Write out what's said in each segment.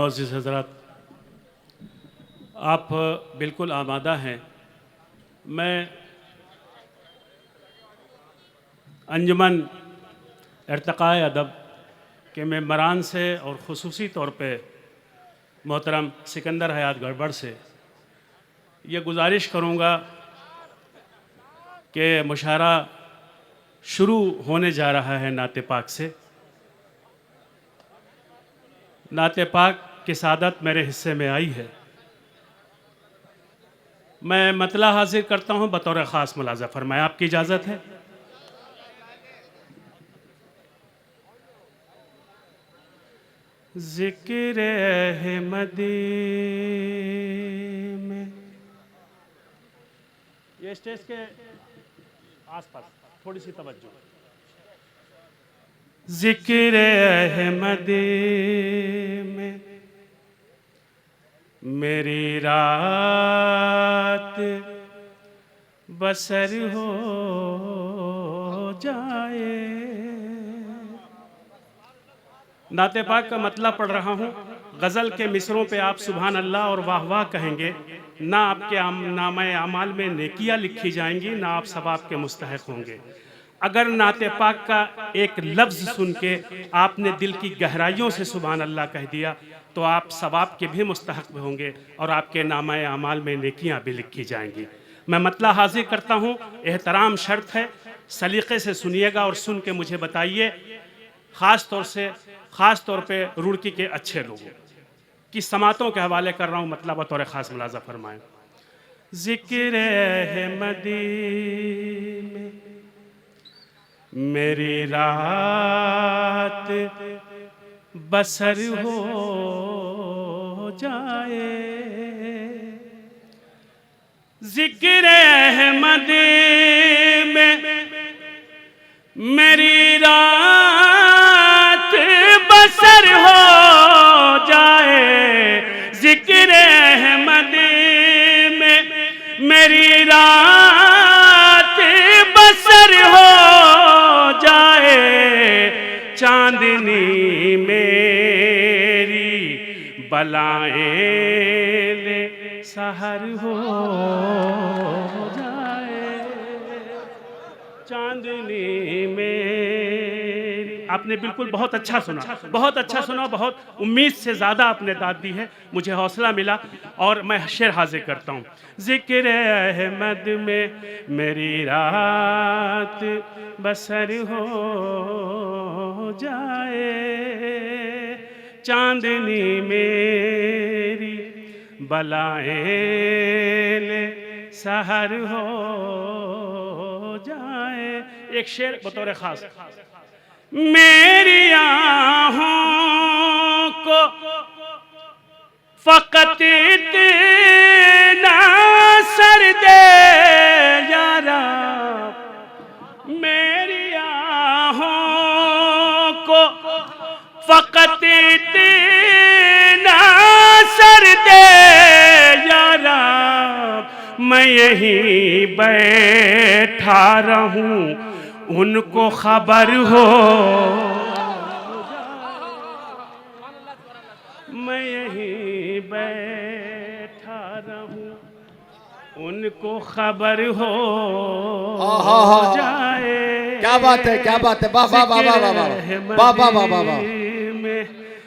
मोअज़्ज़िज़ हज़रात, आप बिल्कुल आमादा हैं। मैं अंजुमन इर्तिक़ाए अदब के मेंबरान से और ख़ुसूसी तौर पे मोहतरम सिकंदर हयात गड़बड़ से ये गुजारिश करूँगा कि मुशायरा शुरू होने जा रहा है नाते पाक से। नाते पाक की सादत मेरे हिस्से में आई है। मैं मतला हाजिर करता हूँ बतौर ख़ास मुलाज़ा फरमाएं, आपकी इजाज़त है? ज़िक्र अहमदी में, ये स्टेज के आसपास थोड़ी सी तवज्जो। ज़िक्र अहमदी में मेरी रात बसर हो जाए। नाते पाक का मतलब पढ़ रहा हूँ। गज़ल के मिसरों पे आप सुभान अल्लाह और वाह वाह कहेंगे, ना आपके नामे अमाल में नेकियां लिखी जाएंगी, ना आप सवाब के मुस्तहक होंगे। अगर नाते पाक का एक लफ्ज़ सुन के आपने दिल की गहराइयों से सुभान अल्लाह कह दिया तो आप सवाब के भी मुस्तहक होंगे और आपके नामे अमाल में नेकियां भी लिखी जाएंगी। मैं मतला हाजिर करता हूँ। एहतराम शर्त है, सलीक़े से सुनिएगा और सुन के मुझे बताइए। ख़ास तौर पे रुड़की के अच्छे लोगों की समातों के हवाले कर रहा हूँ, मतलब बतौर ख़ास मुलाज़ा फरमाएं। ज़िक्र अहमदी में मेरी रात बसर हो जाए। ज़िक्र अहमदी में मेरी रात बसर हो जाए। ज़िक्र अहमदी में मेरी रात बसर हो जाए। चांदनी मेरी बलाएं ले सहर हो जाए। चांदनी मेरी, आपने बिल्कुल बहुत अच्छा सुना, बहुत अच्छा सुना, बहुत उम्मीद से ज़्यादा आपने दाद दी है, मुझे हौसला मिला और मैं शेर हाजिर करता हूँ। ज़िक्र अहमद में मेरी रात बसर हो जाए। चांदनी मेरी बलाएं ले सहर हो जाए। एक शेर बतौर ख़ास। मेरी आहों को फ़क़त इतना सर दे यारा। मेरी आहों को फ़क़त इतना सर दे यारा। मैं यहीं बैठा रहूं, उनको खबर हो। मैं यहीं बैठा रहूं, उनको खबर हो जाए। क्या बात है, क्या बात है। वाह वाह वाह वाह वाह वाह वाह वाह वाह वाह।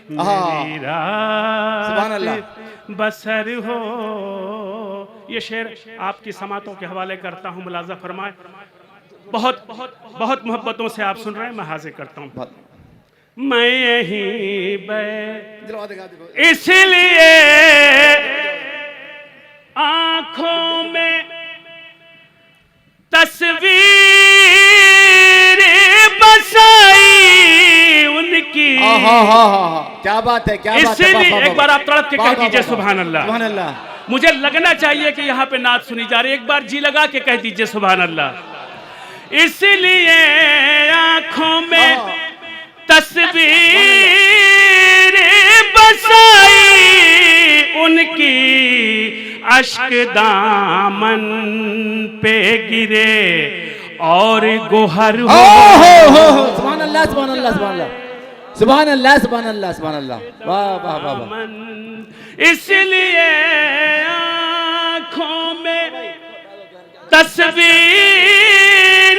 मेरी रात बसर हो। ये शेर आपकी समातों के हवाले करता हूँ, मुलाज़ा फरमाए। बहुत बहुत बहुत मोहब्बतों से आप सुन रहे हैं, मैं हाजिर करता हूँ। मैं यहीं इसलिए आँखों में तस्वीर बसाई उनकी। क्या बात है, क्या बात है। इसलिए एक बार आप तड़प के कह दीजिए सुभान अल्लाह। सुभान अल्लाह। मुझे लगना चाहिए कि यहाँ पे नात सुनी जा रही है। एक बार जी लगा के कह दीजिए सुभान अल्लाह। इसलिए आँखों में तस्वीर बसाई उनकी, अश्क दामन पे गिरे और गोहर हो। सुभान अल्लाह, सुभान अल्लाह, सुभान अल्लाह। सुभान अल्लाह सुभान अल्लाह सुभान अल्लाह। वाह वाह वाह वाह। इसलिए आँखों में तस्वीर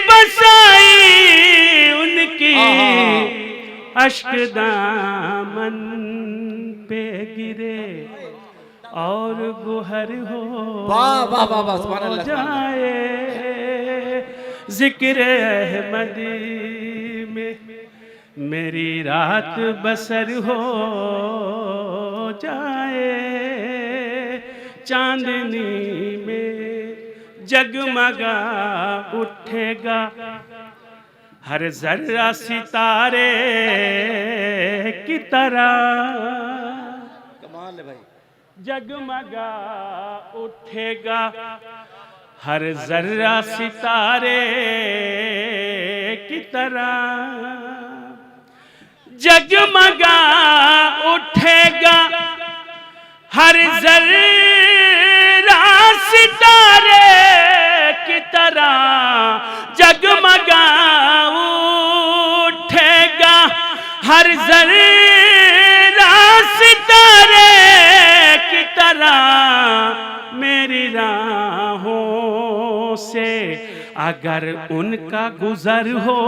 बसाई उनकी, अश्क दामन पे गिरे और गुहर हो वाह वाह वाह वाह सुभान अल्लाह सुभान अल्लाह। जाए जिक्र अहमदी में मेरी रात बसर हो जाए, चांदनी में जगमगा उठेगा हर जर्रा सितारे की तरह, कमाल है भाई। जगमगा उठेगा हर जर्रा सितारे की तरह, जगमगा उठेगा हर जर्रा सितारे की तरह, जगमगा उठेगा हर जर्रा सितारे की तरह, मेरी राहों से अगर उनका गुजर हो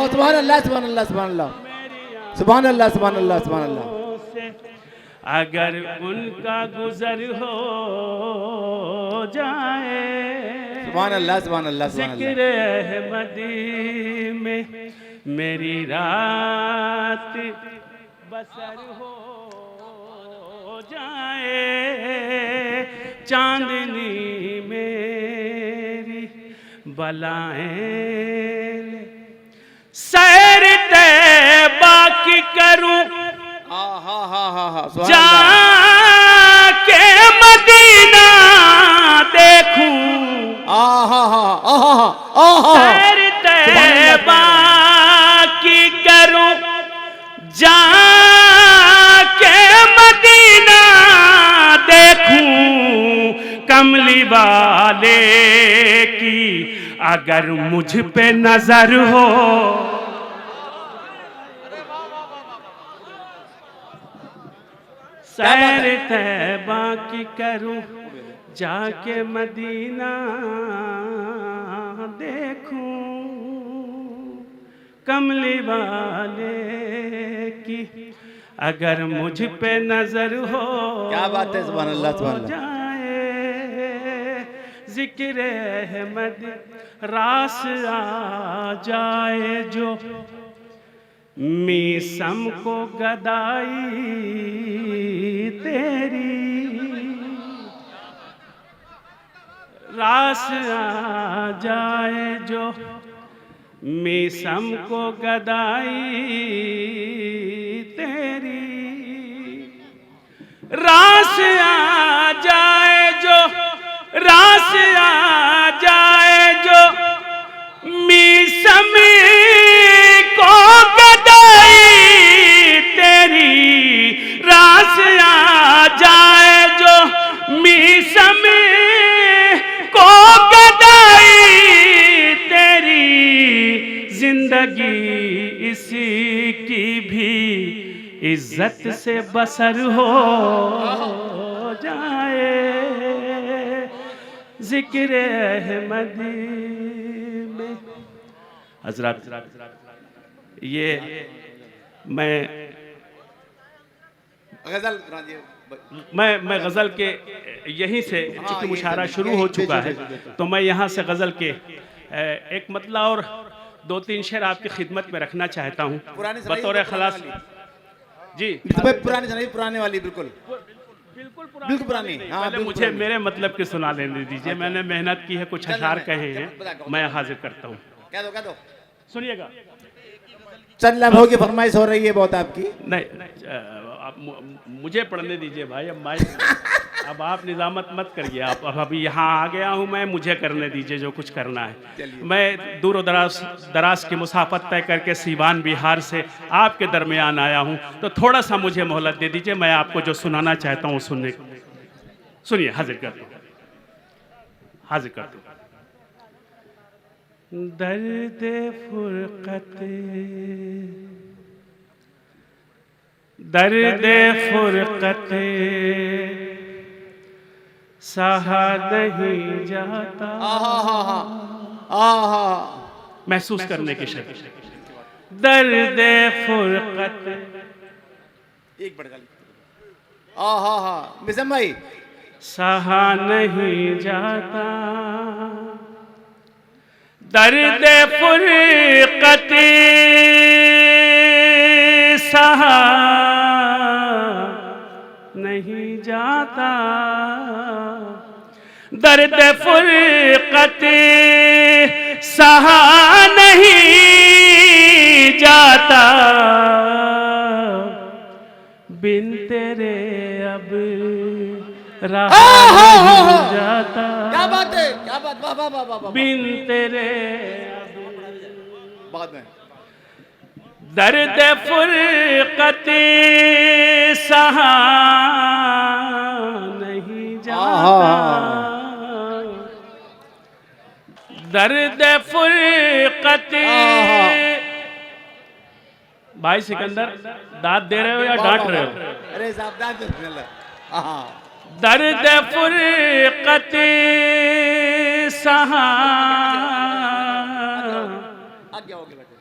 सुभान अल्लाह सुभान अल्लाह सुभान अल्लाह सुभान अल्लाह सुभान अल्लाह सुभान अल्लाह। अगर उनका गुजर हो जाए, सुभान अल्लाह सुभान अल्लाह सुभान अल्लाह। जिक्र अहमदी में मेरी रात बसर हो जाए, चांदनी मेरी बलाएं सैर तैबा की करूं जाके मदीना देखूं, सैर तैबा की करूं जाके मदीना देखूं, कमली वाले की अगर मुझ पे नजर हो, सैर तैबा की करूं जाके मदीना देखूं, कमली वाले की अगर मुझ पे नजर हो, क्या बात है सुभान अल्लाह सुभान अल्लाह। जाए जिक्र अहमद रास आ जाए जो, मीसम को गदाई तेरी, रास आ जाए जो मीसम को गदाई तेरी, रास आ जाए जो, रास आ जाए जो मीसम को गदाई तेरी, रास आ जाए जो मीसम को गदाई तेरी, जिंदगी इसी की भी इज्जत से बसर हो जाए, जिक्र अहमदी में। हजरत ये मैं गज़ल के यहीं से चूँकि मुशायरा शुरू हो चुका है तो मैं यहाँ से गज़ल के एक मतला और दो तीन शेर आपकी खिदमत में रखना चाहता हूँ बतौर खलास। जी पुरानी सुनाई, पुराने वाली बिल्कुल बिल्कुल पुरानी। हाँ, पहले मुझे मेरे मतलब के सुना लेने दीजिए, मैंने मेहनत की है, कुछ अशआर कहे हैं, मैं हाजिर करता हूँ। कह दो सुनिएगा। चंद लम्हों की फरमाइश हो रही है बहुत आपकी। नहीं आप मुझे पढ़ने दीजिए भाई, अब आप निजामत मत करिए। आप अब अभी यहाँ आ गया हूँ मैं, मुझे करने दीजिए जो कुछ करना है। मैं दूर दराज की मुसाफत तय करके सीवान बिहार से आपके दरमियान आया हूँ, तो थोड़ा सा मुझे मोहलत दे दीजिए। मैं आपको जो सुनाना चाहता हूँ सुनने, सुनिए, हाजिर कर दूँ। दर्द फुरकत, दर्द फुरकत सहा नहीं जाता। महसूस करने की शर्त। दर्द फुरकत, एक बढ़ मिसम भाई, सहा नहीं जाता। दर्द फुरकत सहा नहीं जाता। दर्द फुरकत सहा नहीं जाता। बिन तेरे अब रहा नहीं जाता। क्या बात है, क्या बात, वाह वाह वाह वाह। बिन तेरे बाद में दर्द फुरकत सहा नहीं जाता। दर्द फुरकत। भाई सिकंदर, दांत दे रहे हो या डांट रहे हो? अरे साहब दांत दर्द फुरकत सहा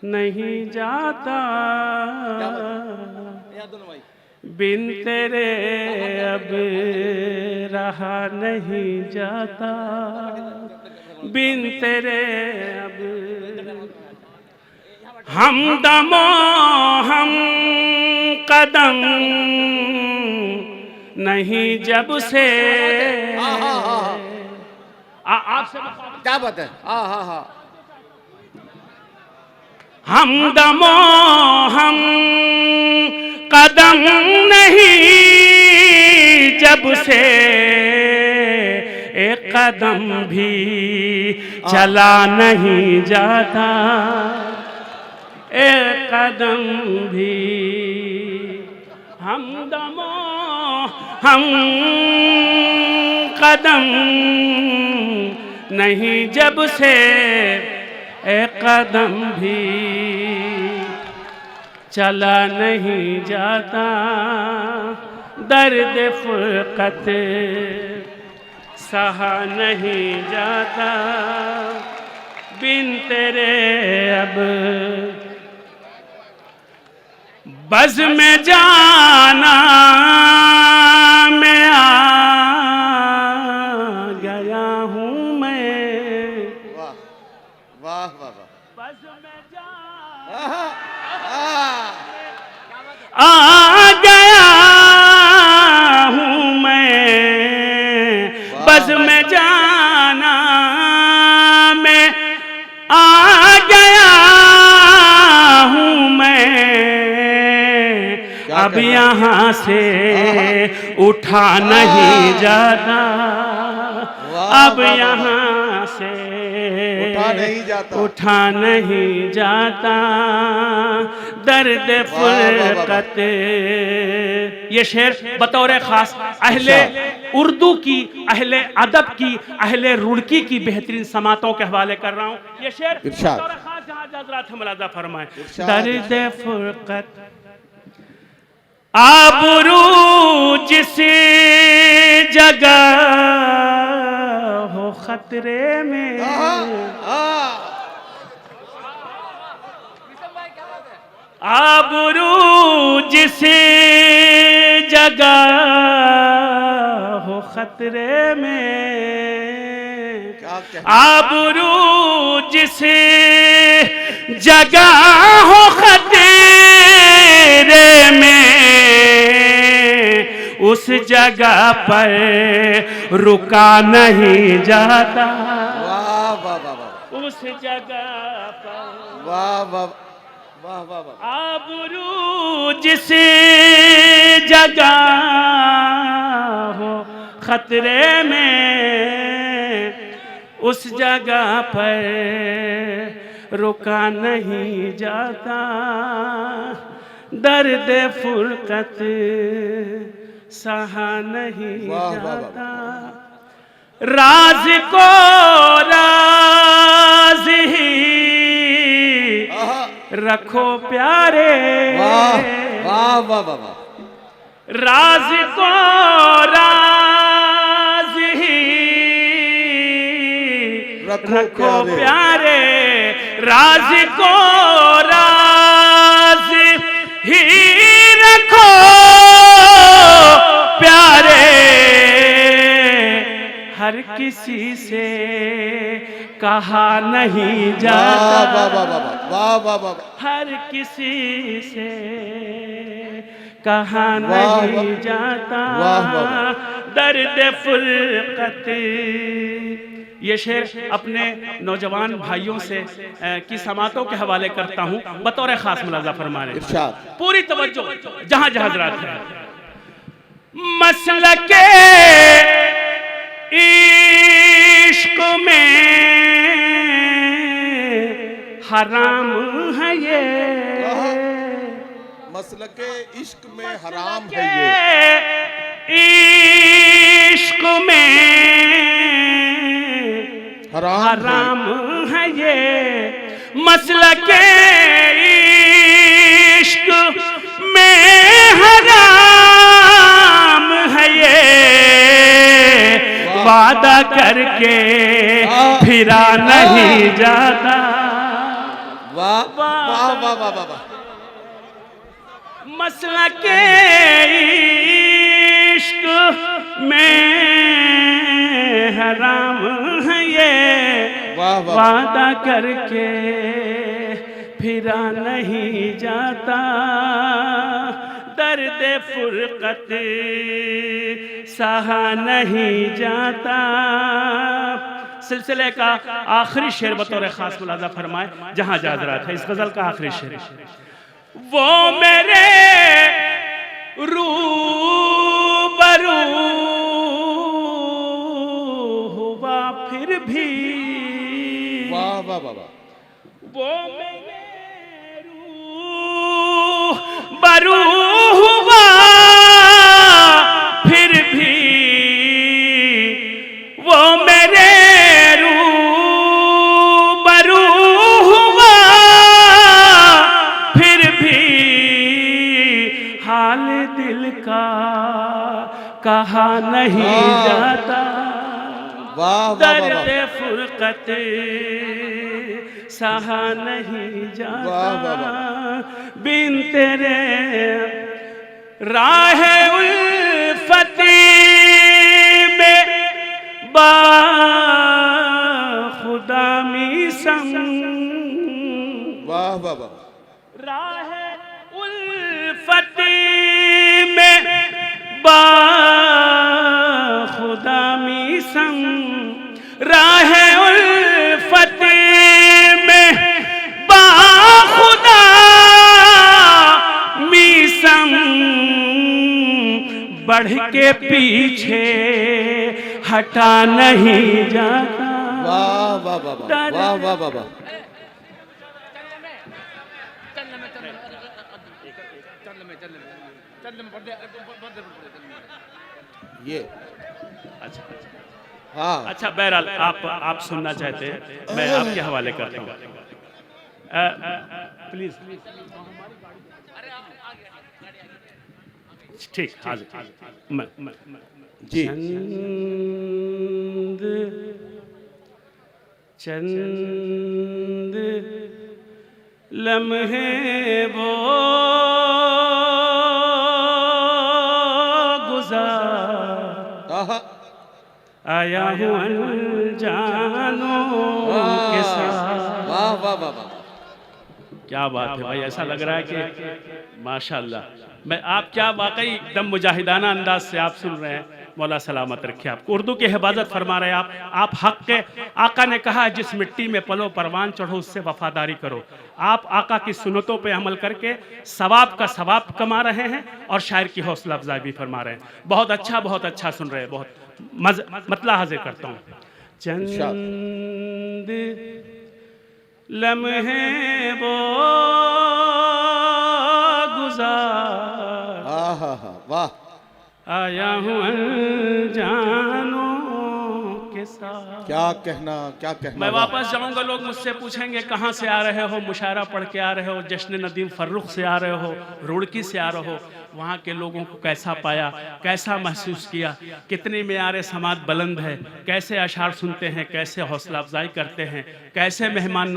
नहीं जाता। बिन तेरे अब रहा नहीं जाता। बिन तेरे अब हमदमो हम कदम नहीं जब से। आपसे क्या बात है। हमदमो हम कदम नहीं जब से। एक कदम भी चला नहीं जाता। एक कदम भी हमदमो हम कदम नहीं जब से। एक कदम भी चला नहीं जाता। दर्द फुरकत सहा नहीं जाता। बिन तेरे अब बज़ में जाना मैं आ गया हूँ मैं। वाह वाह वाह वाह। बज़ में जाना आ गया हूँ मैं। बज़ में जाना मैं आ गया हूँ मैं। अब यहाँ से उठा नहीं जाता। अब यहाँ से उठा नहीं जाता। दर्द फुरकत। ये शेर बतौर खास अहले उर्दू की, अहले अदब की, अहले रुड़की की बेहतरीन समातों के हवाले कर रहा हूँ। ये शेर बतौर खास जहाँ हज़रात मुलाज़ा फरमाए। दर्द फुरकत आबरू जिस जगह हो खतरे में। आबरू जिस जगह हो खतरे में। आबरू जिस जगह हो खतरे में। उस जगह पर रुका नहीं जाता। वाह वाह वाह। उस जगह पर वाह वाह वाह वाह वाह। आबरू जिस जगह हो खतरे में। उस जगह पर रुका नहीं जाता। दर्द फुरकत सहा नहीं जाता। राज को राज राज ही रखो प्यारे, वाह वाह वाह वाह वाह। राज को राज ही रखो प्यारे, राज को राज ही रखो प्यारे, हर किसी से कहा नहीं जाता, वाह वाह वाह वाह वाह वाह, हर किसी से कहा नहीं जाता, दर्द फुरकत। ये शेर अपने नौजवान भाइयों से की समातों के हवाले करता हूँ, बतौर खास मुलाजा फरमाने, पूरी तवज्जो जहां जहां हज़रात है। मसलके इश्क में हराम है ये, मसलके इश्क में हराम है ये, इश्क में हराम है ये, मसलके इश्क में हराम है ये, वादा करके फिरा नहीं जाता। वाह वाह वाह वाह वाह। मसलके इश्क में हराम है ये, वादा करके फिरा नहीं जाता, दर्द फुरकत सहा नहीं जाता। सिलसिले का आखिरी शेर बतौर खास मुलाजा फरमाए जहां जा रहा था, इस गजल का आखिरी शेर। वो मेरे रूबरू हुआ फिर भी, वाह वाह वाह, वो मेरे रूबरू हुआ फिर भी, वो मेरे रूबरू हुआ फिर भी, हाल दिल का कहा नहीं जाता, दर्द फुरकत सहा नहीं जाता, बिन तेरे राह उल्फती में बा खुदा मीसम, वाह वाह वाह, राह उल्फती में बा खुदा मीसम, राह उल्फती में बा खुदा मीसम, बढ़ के पीछे हटा नहीं जाता। वाह वाह वाह वाह वाह वाह वाह। ये हाँ अच्छा, बहरहाल आप सुनना चाहते हैं, मैं आपके हवाले करता हूँ, प्लीज। ठीक, हाजिर जी। चंद लम्हे वो गुज़ार, आया हूँ अनजानों के साथ। वाह वाह वाह वाह, क्या बात है भाई, ऐसा लग रहा है कि माशाल्लाह। मैं आप क्या वाकई एकदम मुजाहिदाना अंदाज से आप सुन रहे हैं, मौला सलामत रखे आपको। उर्दू की हिफाजत फरमा रहे हैं आप हक के। आका ने कहा जिस मिट्टी में पलो परवान चढ़ो उससे वफादारी करो। आप आका की सुन्नतों पे अमल करके सवाब का सवाब कमा रहे हैं और शायर की हौसला अफजाई भी फरमा रहे हैं। बहुत अच्छा सुन रहे हैं, बहुत मतला हाजिर करता हूँ। चंद लम्हे वो गुज़ार, वाह, आया हूँ अनजानों के के साथ। क्या कहना मैं वाह। वापस जाऊंगा, लोग मुझसे पूछेंगे कहाँ से आ रहे हो, मुशायरा पढ़ के आ रहे हो, जश्न नदीम फर्रुख से आ रहे हो, रुड़की से आ रहे हो, वहाँ के लोगों को कैसा पाया, कैसा महसूस किया, कितनी मेयार समात बुलंद है, कैसे अशार सुनते हैं, कैसे हौसला अफजाई करते हैं, कैसे मेहमान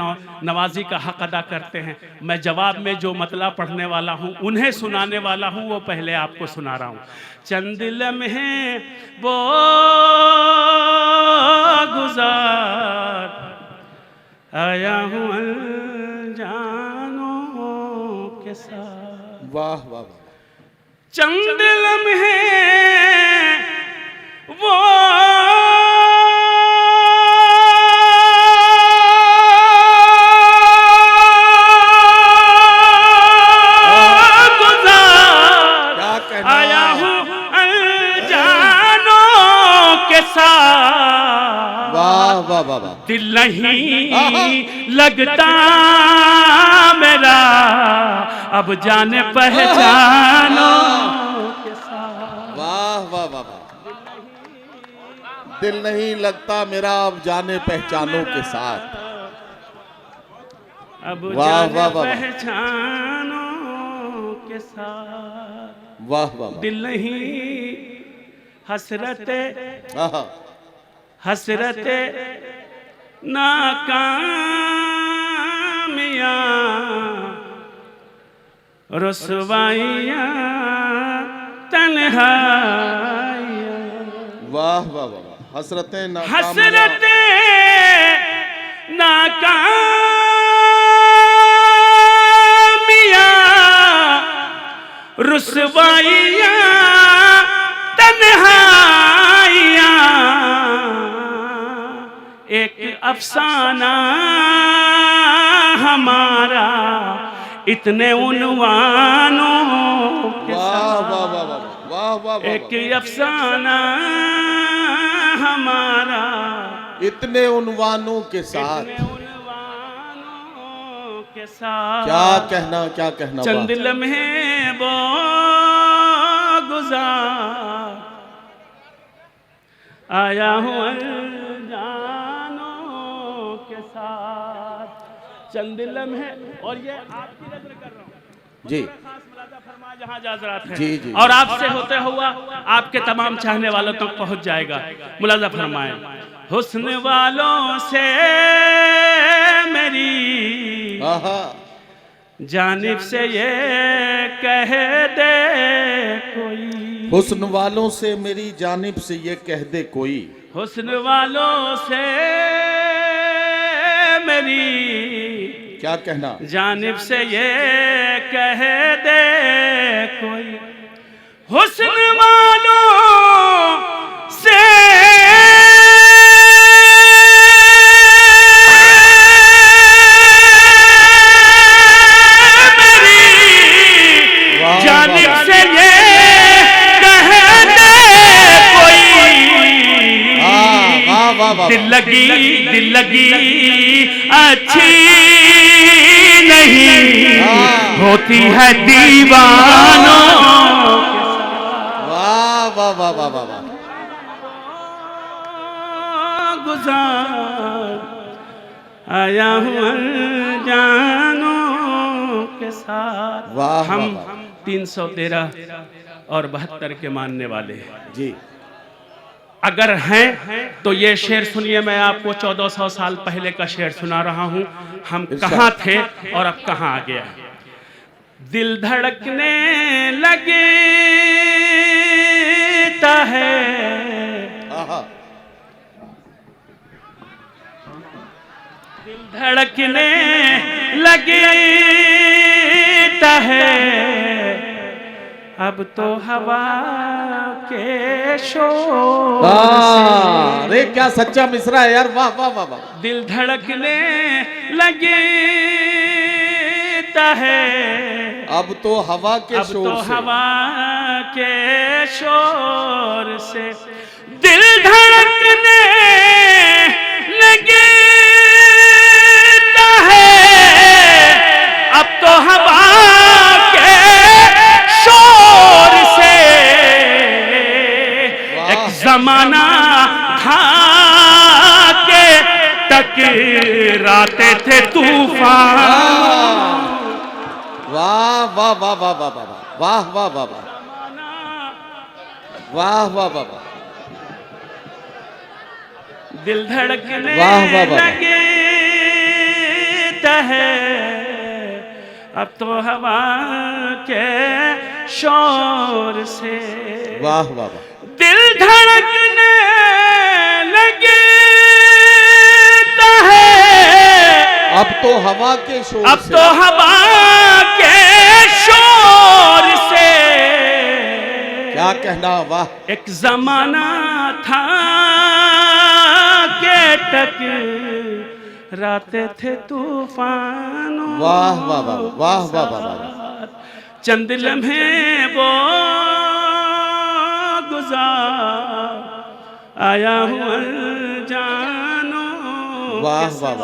नवाजी का हक अदा करते हैं। मैं जवाब में जो मतला पढ़ने वाला हूँ, उन्हें सुनाने वाला हूँ, वो पहले आपको सुना रहा हूँ। चंद लम्हे वो गुजार आया हूँ अनजानों के साथ। वाह वाह। चंद लम्हे वो गुजार आया हूँ अनजानों के साथ। वाह वाह वाह। दिल नहीं लगता मेरा अब जाने पहचानो के साथ। वाह वाह वाह वाह। दिल नहीं लगता मेरा अब जाने पहचानों के साथ। अब वाह जाने वाह वाह। पहचानो के साथ। वाह वाह। दिल नहीं हसरते आहा। हसरते नाकामियां रुसवाइयां तन्हाइयां। वाह वाह वाह। हसरतें नाकामियां रुसवाइयां तन्हाइयां। एक अफसाना हमारा इतने उन्वानों के साथ। वाह वाह वाह वाह वाह। एक अफसाना हमारा इतने उन्वानों के साथ। इतने उन्वानों के साथ। क्या कहना चंद वाह। लम्हे वो गुजार आया हूँ अनजानों के साथ। चंद लम्हे, और ये आपकी नजर कर रहा हूँ जी खास मुलाजा फरमा जहाँ जाजरात है, जी, जी। और आपसे होते हुआ आपके तमाम चाहने वालों तक पहुंच जाएगा। मुलाजा फरमाए। हुस्न वालों से मेरी आहा। जानिब से ये कह दे कोई। हुस्न वालों से मेरी जानिब से ये कह दे कोई। हुस्न वालों से मेरी क्या कहना। जानिब से ये कह दे कोई। हुस्न वालों से मेरी जानिब से ये कह दे कोई। दिल लगी अच्छी नहीं होती है दीवानों के साथ। वाह वाह वाह वाह वाह वाह। गुजार आया हूँ अनजानों के साथ। वाह हम वाह वाह। 313 और 72 के मानने वाले जी अगर हैं तो ये शेर सुनिए। मैं आपको 1400 साल पहले का शेर सुना रहा हूं। हम कहाँ थे और अब कहाँ आ गया। दिल धड़कने लगता है, आहा। दिल धड़कने लगता है, अब तो हवा के शोर से। अरे क्या सच्चा मिसरा है यार। वाह वाह वाह वाह। दिल धड़कने लगता है, अब तो हवा के अब शोर तो से। हवा के शोर से दिल धड़कने लगता है, अब तो हवा के शोर से। एक जमाना था टकराते थे तूफान। वाह वाह वाह वाह वाह वाह वाह वाह वाह वाह वाह वाह वाह वाह, दिल धड़कने वाह, वाह, वाह। लगता है अब तो हवा के शोर से। वाह वाह वाह, दिल धड़कने लगता है अब तो हवा के शोर अब से, तो हवा के शोर से। क्या कहना, वाह एक जमाना था के टकराते थे तूफानों। वाह वाह वाह वाह वाह वाह वाह, चंद लम्हे वो गुजार आया हूँ जानो वाह के वाह वाह साथ।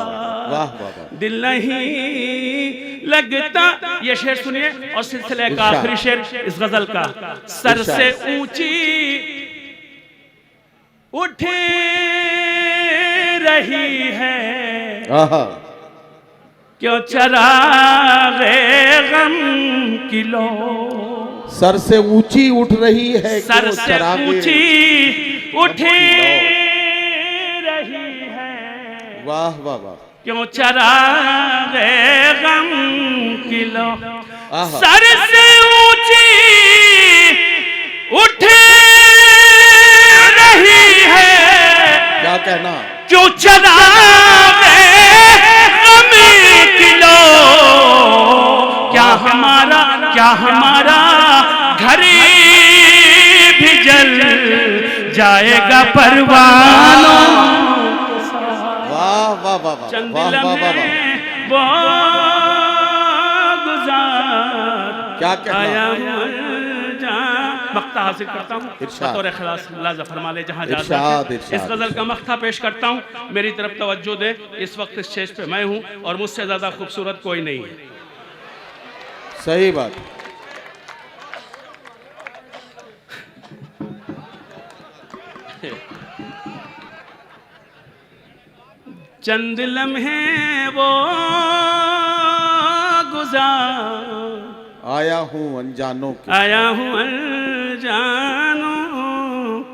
वाह वाह वाह, दिल नहीं लगता। ये शेर सुनिए और सिलसिले का इरशाद। आखिरी शेर इस गजल का। सर इरशाद। से ऊंची उठ रही है आहा, क्यों चरागे गम की लो। सर से ऊंची उठ रही है सर क्यों से चरागे, ऊंची उठ रही है वाह वाह वाह, क्यों चरागे गम की लो। आहा, सर से ऊंची उठ रही है क्या कहना, क्यों चरागे गम की लो। क्या हमारा घर भी जल जाएगा परवानों। वाह वाह वाह वाह चंद वाह वाह वाह वाह, लम्हे वो गुजार क्या आया कहना, हूँ मख्ता हासिल करता हूँ इरशाद। बतौर खलास अल्लाह फरमा ले जहाँ जा इरशाद, इस इरशाद। गज़ल का मख्ता पेश करता हूँ। मेरी तरफ तवज्जो दे। इस वक्त इस स्टेज पे मैं हूँ और मुझसे ज़्यादा खूबसूरत कोई नहीं है। सही बात, चंद लम्हे वो गुजार आया हूँ अनजानों के, आया हूँ अनजानों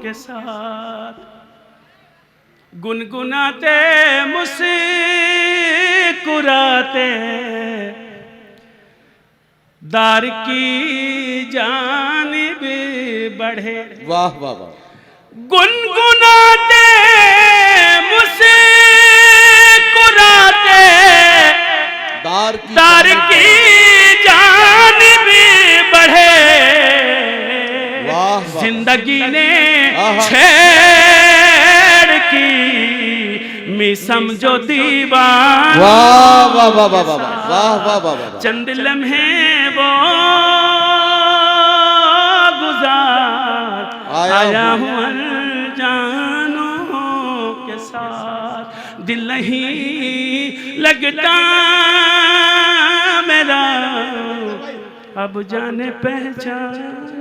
के साथ। गुनगुनाते मुस्कुराते दार की जानिब बढ़े। वाह वाह वाह, गुनगुनाते मुस्कुराते दार दार जानिब, की जानिब बढ़े। वाह वाह, जिंदगी ने आहा। छेड़ की मी समझो दीवान। वाह वाह वाह वाह वाह वाह वाह वाह वाह वाह, चंद लम्हे वो गुजार आया हूँ अनजानों के साथ। दिल नहीं लगता मेरा अब जाने पहचान।